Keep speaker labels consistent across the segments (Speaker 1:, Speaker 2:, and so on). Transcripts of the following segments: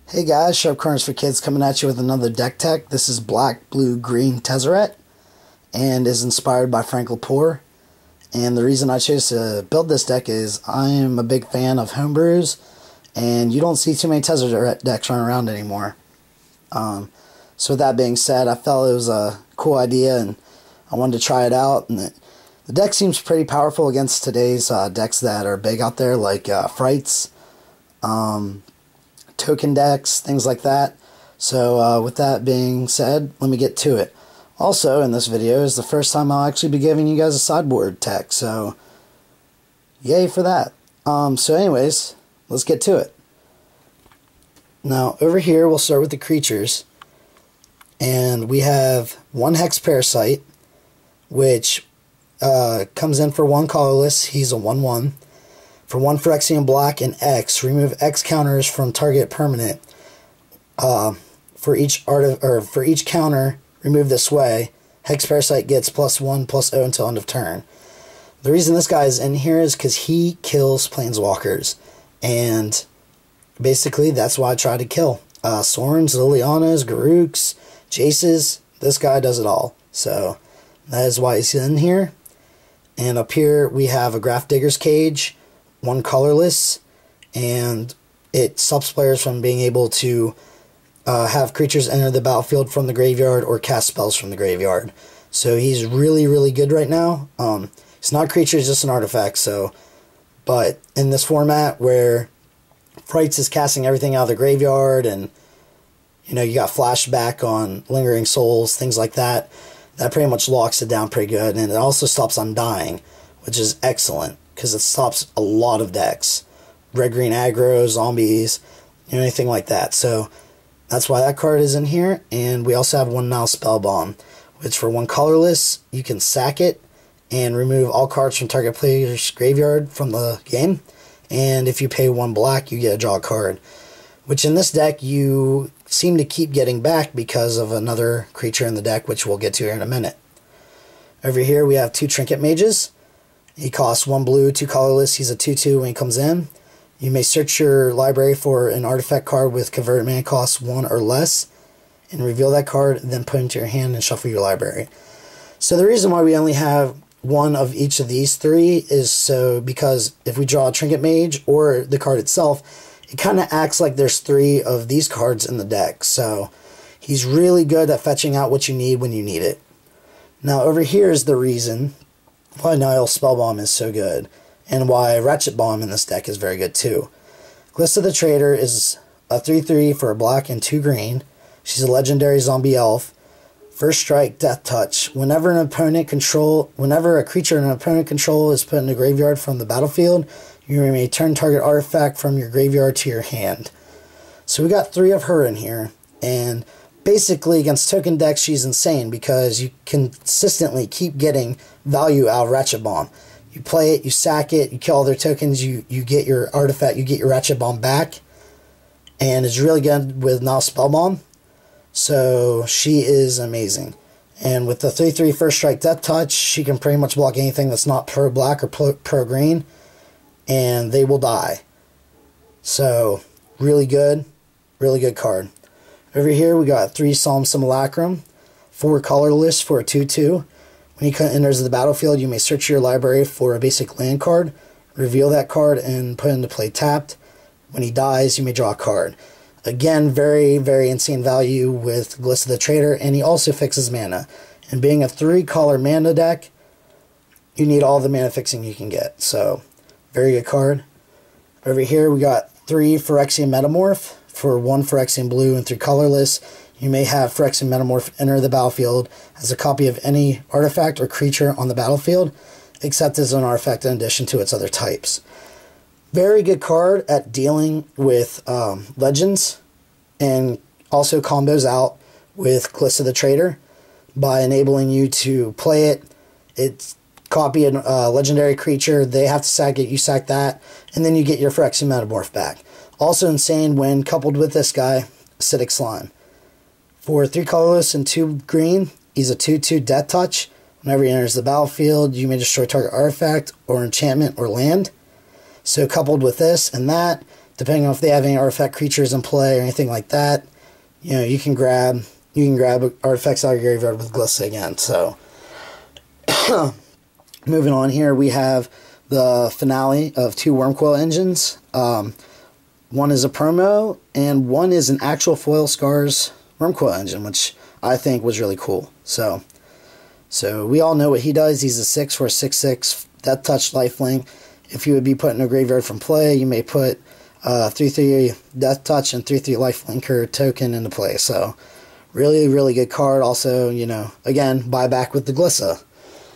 Speaker 1: Hey guys, Sharp Corners for Kids coming at you with another deck tech. This is Black, Blue, Green Tezzeret and is inspired by Frank Lepore. And the reason I chose to build this deck is I am a big fan of homebrews and you don't see too many Tezzeret decks running around anymore. So with that being said, I felt it was a cool idea and I wanted to try it out. And the deck seems pretty powerful against today's decks that are big out there, like Frights, token decks, things like that. So with that being said, let me get to it. Also, in this video is the first time I'll actually be giving you guys a sideboard tech, so yay for that. So anyways, let's get to it. Now, over here, we'll start with the creatures. And we have one Hex Parasite, which comes in for one colorless. He's a 1/1. For 1 Phyrexian black and X, remove X counters from target permanent. For each counter remove this way, Hex Parasite gets +1/+0 until end of turn. The reason this guy is in here is because he kills Planeswalkers. And basically, that's why I try to kill. Sorns, Lilianas, Garuks, Jaces, this guy does it all. So, that is why he's in here. And up here, we have a Grafdigger's Cage, one colorless, and it stops players from being able to have creatures enter the battlefield from the graveyard or cast spells from the graveyard. So he's really, really good right now. It's not a creature, it's just an artifact. So, but in this format where Frights is casting everything out of the graveyard, and you know you got flashback on Lingering Souls, things like that, that pretty much locks it down pretty good, and it also stops Undying, which is excellent because it stops a lot of decks, red-green aggro, zombies, anything like that. So that's why that card is in here. And we also have one Nile Spellbomb, which for 1 colorless, you can sack it and remove all cards from target player's graveyard from the game. And if you pay 1 black, you get a draw card, which in this deck you seem to keep getting back because of another creature in the deck, which we'll get to here in a minute. Over here we have 2 Trinket Mages. He costs 1 blue, 2 colorless. He's a 2/2 when he comes in. You may search your library for an artifact card with converted mana cost 1 or less and reveal that card, then put it into your hand and shuffle your library. So the reason why we only have one of each of these 3 is so because if we draw a Trinket Mage or the card itself, it kind of acts like there's 3 of these cards in the deck. So he's really good at fetching out what you need when you need it. Now over here is the reason why Nile Spellbomb is so good, and why Ratchet Bomb in this deck is very good too. Glissa the Traitor is a 3/3 for a black and 2 green. She's a legendary zombie elf. First strike, Death Touch. Whenever a creature an opponent control is put in the graveyard from the battlefield, you may return target artifact from your graveyard to your hand. So we got 3 of her in here, and basically against token decks she's insane because you consistently keep getting value out of Ratchet Bomb. You play it, you sack it, you kill all their tokens, you get your artifact, you get your Ratchet Bomb back, and it's really good with Nile Spellbomb. So she is amazing. And with the 3/3 first strike Death Touch, she can pretty much block anything that's not pro black or pro green, and they will die. So really good card. Over here we got 3 Solemn Simulacrum, 4 colorless for a 2/2. When he enters the battlefield, you may search your library for a basic land card, reveal that card, and put it into play tapped. When he dies, you may draw a card. Again, very, very insane value with Glissa the Traitor, and he also fixes mana. And being a 3-color mana deck, you need all the mana fixing you can get. So, very good card. Over here, we got 3 Phyrexian Metamorph for 1 Phyrexian blue and 3 colorless. You may have Phyrexian Metamorph enter the battlefield as a copy of any artifact or creature on the battlefield, except as an artifact in addition to its other types. Very good card at dealing with legends, and also combos out with Glissa the Traitor by enabling you to play it. It's copy a legendary creature, they have to sack it, you sack that, and then you get your Phyrexian Metamorph back. Also insane when coupled with this guy, Acidic Slime. For 3 colorless and 2 green, he's a 2/2 Death Touch. Whenever he enters the battlefield, you may destroy target artifact or enchantment or land. So coupled with this and that, depending on if they have any artifact creatures in play or anything like that, you know, you can grab artifacts out of your graveyard with Glissa again. So moving on here, we have the finale of 2 Wormcoil engines. One is a promo, and one is an actual foil Scars Wormcoil engine, which I think was really cool. So we all know what he does. He's a 6 for a 6/6 Death Touch lifelink. If you would be putting a graveyard from play, you may put 3/3 Death Touch and 3/3 lifelinker token into play. So really, really good card. Also, you know, again, buy back with the Glissa.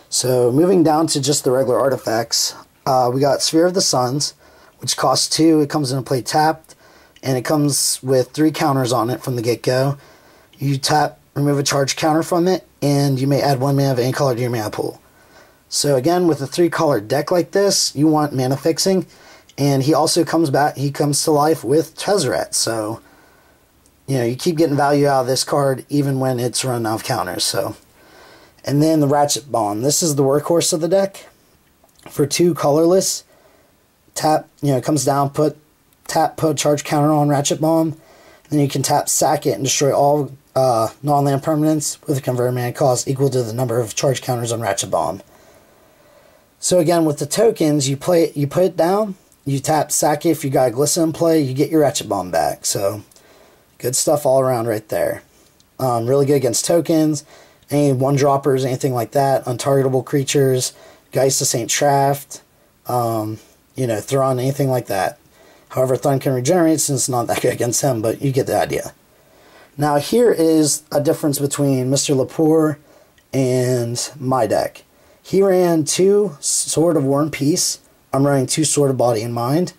Speaker 1: So moving down to just the regular artifacts, we got Sphere of the Suns, which costs 2. It comes into play tapped, and it comes with 3 counters on it from the get-go. You tap, remove a charge counter from it, and you may add 1 mana of any color to your mana pool. So again, with a 3-color deck like this, you want mana fixing, and he also comes back, he comes to life with Tezzeret. So, you know, you keep getting value out of this card even when it's run out of counters. So, and then the Ratchet Bomb. This is the workhorse of the deck. For 2 colorless, tap, you know, it comes down, put charge counter on Ratchet Bomb. Then you can tap, sack it, and destroy all non-land permanents with a converted mana cost equal to the number of charge counters on Ratchet Bomb. So again, with the tokens, you put it down, you tap, sack it. If you got a Glissa in play, you get your Ratchet Bomb back. So good stuff all around right there. Really good against tokens, any 1-droppers, anything like that, untargetable creatures, Geist of St. Traft, you know, Thrawn, anything like that. However, Thrawn can regenerate since it's not that good against him, but you get the idea. Now here is a difference between Mr. Lepore and my deck. He ran 2 Sword of War and Peace. I'm running 2 Sword of Body and Mind.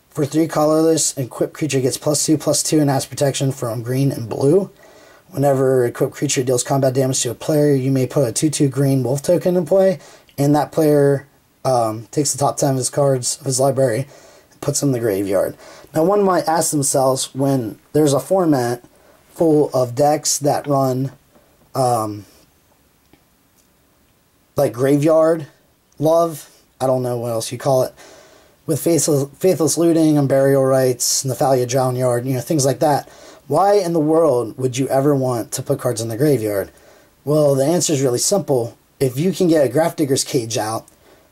Speaker 1: For 3 colorless, an equipped creature gets +2/+2 and has protection from green and blue. Whenever an equipped creature deals combat damage to a player, you may put a 2/2 green wolf token in play, and that player takes the top 10 of his cards of his library and puts them in the graveyard. Now one might ask themselves, when there's a format full of decks that run like graveyard love, I don't know what else you call it, with Faithless Looting and Burial Rites, Nephalia Drown Yard, you know, things like that, why in the world would you ever want to put cards in the graveyard? Well, the answer is really simple. If you can get a Grafdigger's Cage out,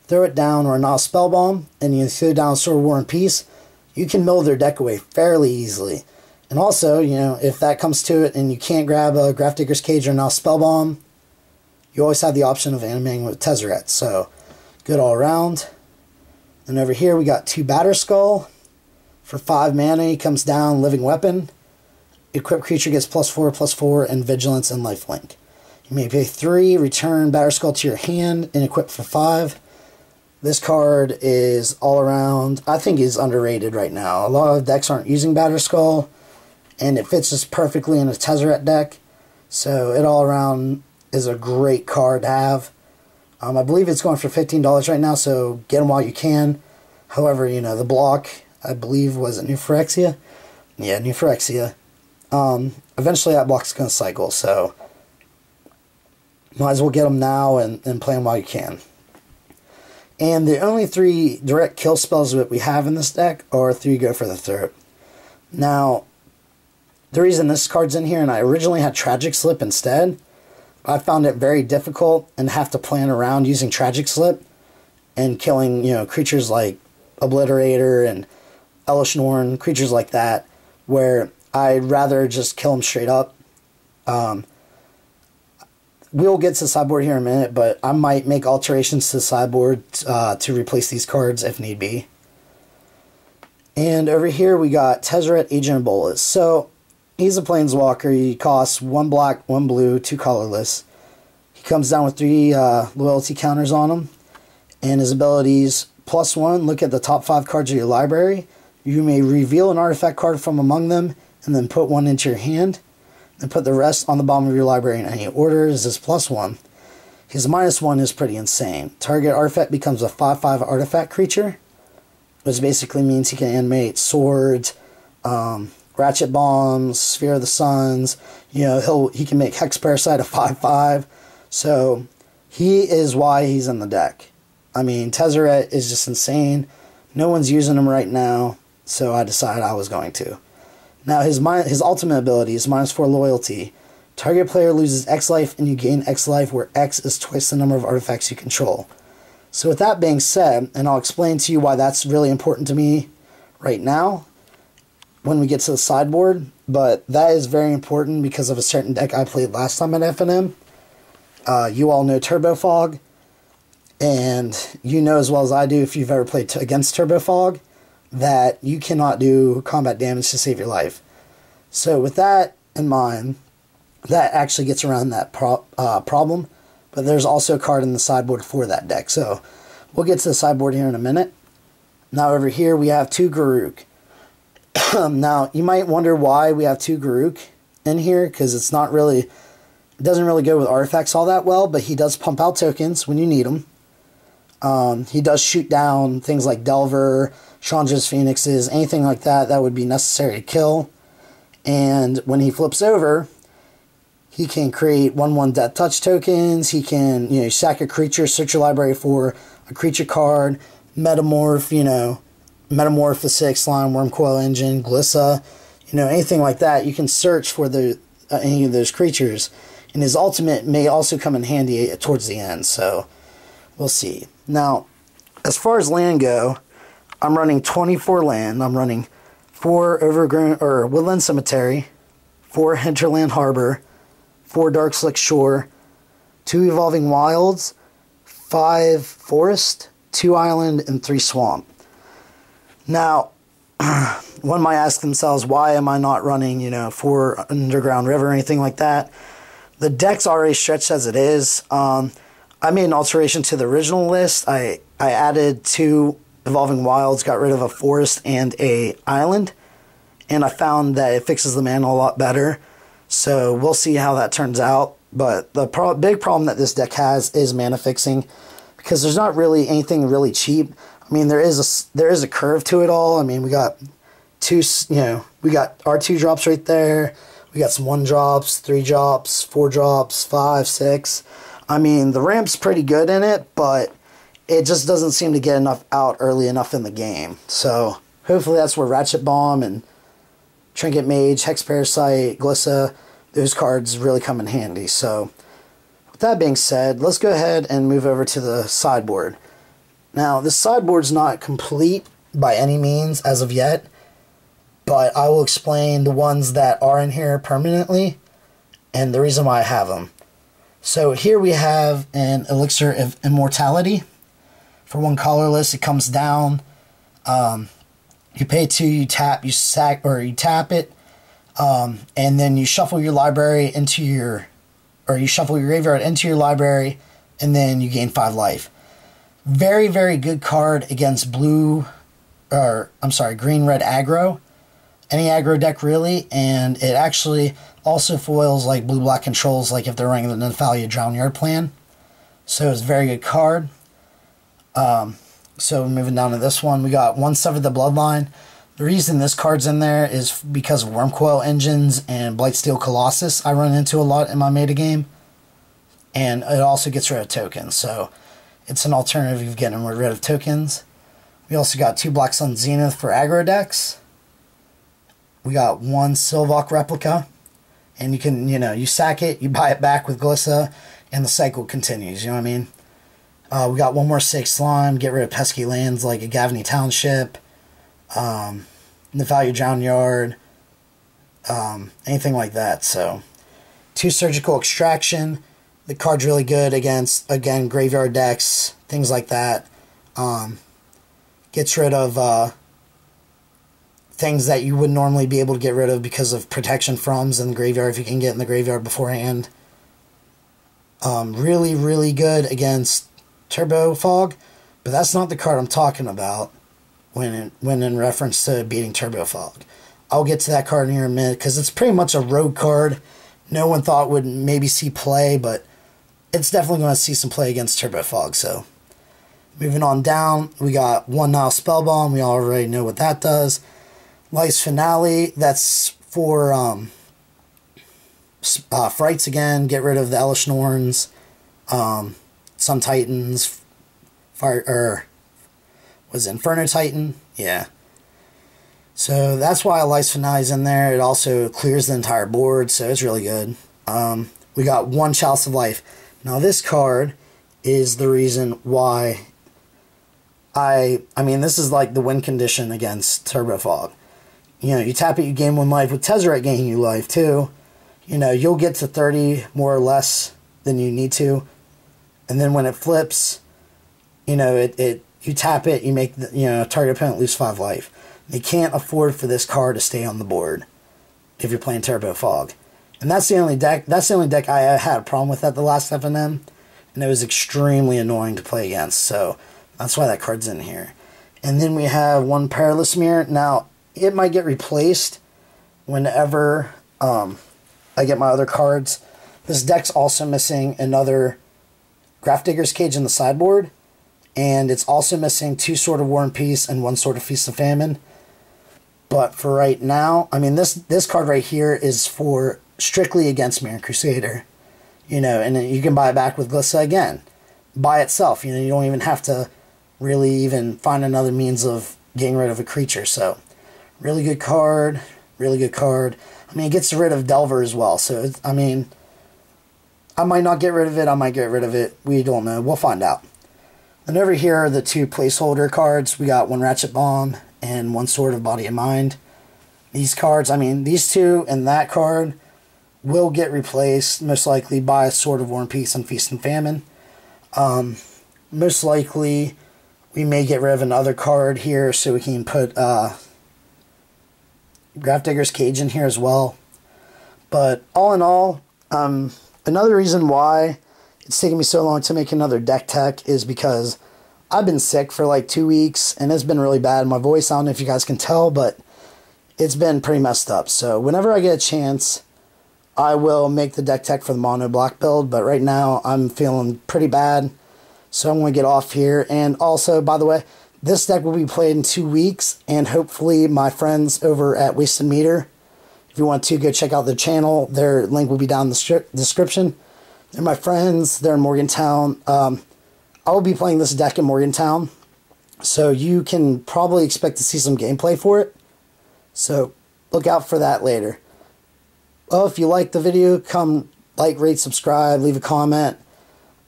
Speaker 1: throw it down, or a Nile Spellbomb, and you throw down Sword of War and Peace, you can mill their deck away fairly easily. And also, you know, if that comes to it and you can't grab a Grafdigger's Cage or Nile Spellbomb, you always have the option of animating with Tezzeret. So, good all around. And over here we got 2 Batterskull. For 5 mana, he comes down, Living Weapon. Equipped creature gets +4/+4 and Vigilance and Lifelink. You may pay 3, return Batterskull to your hand, and equip for 5. This card is all around, I think is underrated right now. A lot of decks aren't using Batterskull, and it fits just perfectly in a Tezzeret deck. So it all around is a great card to have. I believe it's going for $15 right now, so get them while you can. However, you know, the block, I believe, was it New Phyrexia? Yeah, New Phyrexia. Eventually that block's going to cycle, so might as well get them now and play them while you can. And the only 3 direct kill spells that we have in this deck are 3 Go for the Throat. Now, the reason this card's in here, and I originally had Tragic Slip instead, I found it very difficult and have to plan around using Tragic Slip and killing, you know, creatures like Obliterator and Elesh Norn, creatures like that, where I'd rather just kill them straight up. We'll get to the sideboard here in a minute, but I might make alterations to the sideboard to replace these cards if need be. And over here we got Tezzeret, Agent of Bolas. So he's a Planeswalker. He costs 1 black, 1 blue, 2 colorless. He comes down with 3 loyalty counters on him. And his abilities, +1, look at the top 5 cards of your library. You may reveal an artifact card from among them, and then put 1 into your hand. And put the rest on the bottom of your library in any order. This is +1. His -1 is pretty insane. Target artifact becomes a 5/5 artifact creature, which basically means he can animate swords, Ratchet Bombs, Sphere of the Suns. You know, he can make Hex Parasite a 5/5. So he is why he's in the deck. I mean, Tezzeret is just insane. No one's using him right now. so I decided I was going to. Now his ultimate ability is -4 loyalty. Target player loses X life and you gain X life, where X is twice the number of artifacts you control. So with that being said, and I'll explain to you why that's really important to me right now when we get to the sideboard, but that is very important because of a certain deck I played last time at FNM. You all know Turbo Fog, and you know as well as I do, if you've ever played against Turbo Fog, that you cannot do combat damage to save your life. So with that in mind, that actually gets around that problem, but there's also a card in the sideboard for that deck. So we'll get to the sideboard here in a minute. Now over here we have 2 Garruk. Now you might wonder why we have 2 Garruk in here, because it doesn't really go with artifacts all that well, but he does pump out tokens when you need them. He does shoot down things like Delver, Chandra's Phoenixes, anything like that that would be necessary to kill. And when he flips over, he can create 1/1 Death Touch tokens. He can, sack a creature, search your library for a creature card, Metamorph, Metamorph, the 6 Slime, Wormcoil Engine, Glissa, anything like that. You can search for any of those creatures. And his ultimate may also come in handy towards the end, so we'll see. Now, as far as land go, I'm running 24 land. I'm running 4 Woodland Cemetery, 4 Hinterland Harbor, 4 Darkslick Shore, 2 Evolving Wilds, 5 Forest, 2 Island, and 3 Swamp. Now, one might ask themselves, why am I not running, 4 Underground River or anything like that? The deck's already stretched as it is. I made an alteration to the original list. I added 2 Evolving Wilds, got rid of a Forest and a Island, and I found that it fixes the mana a lot better. So we'll see how that turns out. But the big problem that this deck has is mana fixing, because there's not really anything really cheap. I mean, there is a curve to it all. I mean, we got we got our 2 drops right there. We got some 1 drops, 3 drops, 4 drops, 5, 6. I mean, the ramp's pretty good in it, but it just doesn't seem to get enough out early enough in the game. So hopefully that's where Ratchet Bomb and Trinket Mage, Hex Parasite, Glissa, those cards really come in handy. So with that being said, let's go ahead and move over to the sideboard. Now, the sideboard's not complete by any means as of yet, but I will explain the ones that are in here permanently and the reason why I have them. So here we have an Elixir of Immortality. For 1 colorless, it comes down. You pay 2, you tap, you sack, or you tap it, and then you shuffle your library into you shuffle your graveyard into your library, and then you gain 5 life. Very, very good card against green-red aggro. Any aggro deck, really, and it actually also foils like blue-black controls, like if they're running the Nephalia Drownyard plan. So it's a very good card. So moving down to this one, we got 1 Sever the Bloodline. The reason this card's in there is because of Wormcoil Engines and Blightsteel Colossus I run into a lot in my metagame. And it also gets rid of tokens, so it's an alternative of getting rid of tokens. We also got 2 Black Sun Zenith for aggro decks. We got 1 Sylvok Replica, and you can, you sack it, you buy it back with Glissa, and the cycle continues, you know what I mean? We got 1 more 6 Slime, get rid of pesky lands like a Gavney Township, Nephalia Drownyard, anything like that. So 2 Surgical Extraction. The card's really good against, again, graveyard decks, things like that. Gets rid of things that you wouldn't normally be able to get rid of because of protection froms in the graveyard if you can get in the graveyard beforehand. Really, really good against Turbo Fog, but that's not the card I'm talking about when in reference to beating Turbo Fog. I'll get to that card in here in a minute, because it's pretty much a rogue card. No one thought would maybe see play, but it's definitely going to see some play against Turbo Fog. So moving on down, we got 1 Nile Spellbomb. We already know what that does. Life's Finale, that's for Frights again. Get rid of the Elesh Norns, Sun Titans, was it Inferno Titan? Yeah. So that's why Lice is in there. It also clears the entire board, so it's really good. We got one Chalice of Life. Now this card is the reason why I mean, this is like the win condition against Turbo Fog. You know, you tap it, you gain 1 life. With Tezzeret gaining you life too, you know, you'll get to 30 more or less than you need to. And then when it flips, you know, you tap it, you make the, you know, target opponent lose 5 life. They can't afford for this card to stay on the board if you're playing Turbo Fog. And that's the only deck I had a problem with at the last FNM, and it was extremely annoying to play against. So that's why that card's in here. And then we have one Perilous Mirror. Now, it might get replaced whenever I get my other cards. This deck's also missing another Grafdigger's Cage in the sideboard, and it's also missing 2 Sword of War and Peace and 1 Sword of Feast and Famine. But for right now, I mean, this card right here is for strictly against Mirror Crusader. You know, and you can buy it back with Glissa again. By itself, you know, you don't even have to really even find another means of getting rid of a creature. So, really good card. Really good card. I mean, it gets rid of Delver as well. So, I mean, I might not get rid of it. I might get rid of it. We don't know. We'll find out. And over here are the 2 placeholder cards. We got 1 Ratchet Bomb and 1 Sword of Body and Mind. These cards, I mean, these 2 and that card will get replaced, most likely, by Sword of War and Peace and Feast and Famine. Most likely, we may get rid of another card here so we can put Grafdigger's Cage in here as well. But all in all, another reason why it's taken me so long to make another deck tech is because I've been sick for like 2 weeks, and it's been really bad. My voice, I don't know if you guys can tell, but it's been pretty messed up. So whenever I get a chance, I will make the deck tech for the mono block build, but right now I'm feeling pretty bad, so I'm going to get off here. And also, by the way, this deck will be played in 2 weeks, and hopefully my friends over at Wasted Meter, if you want to, go check out their channel. Their link will be down in the description. They're my friends. They're in Morgantown. I will be playing this deck in Morgantown, so you can probably expect to see some gameplay for it. So look out for that later. Well, if you like the video, come like, rate, subscribe, leave a comment.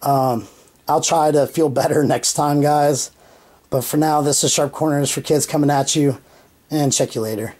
Speaker 1: I'll try to feel better next time, guys. But for now, this is Sharp Corners for Kids coming at you, and check you later.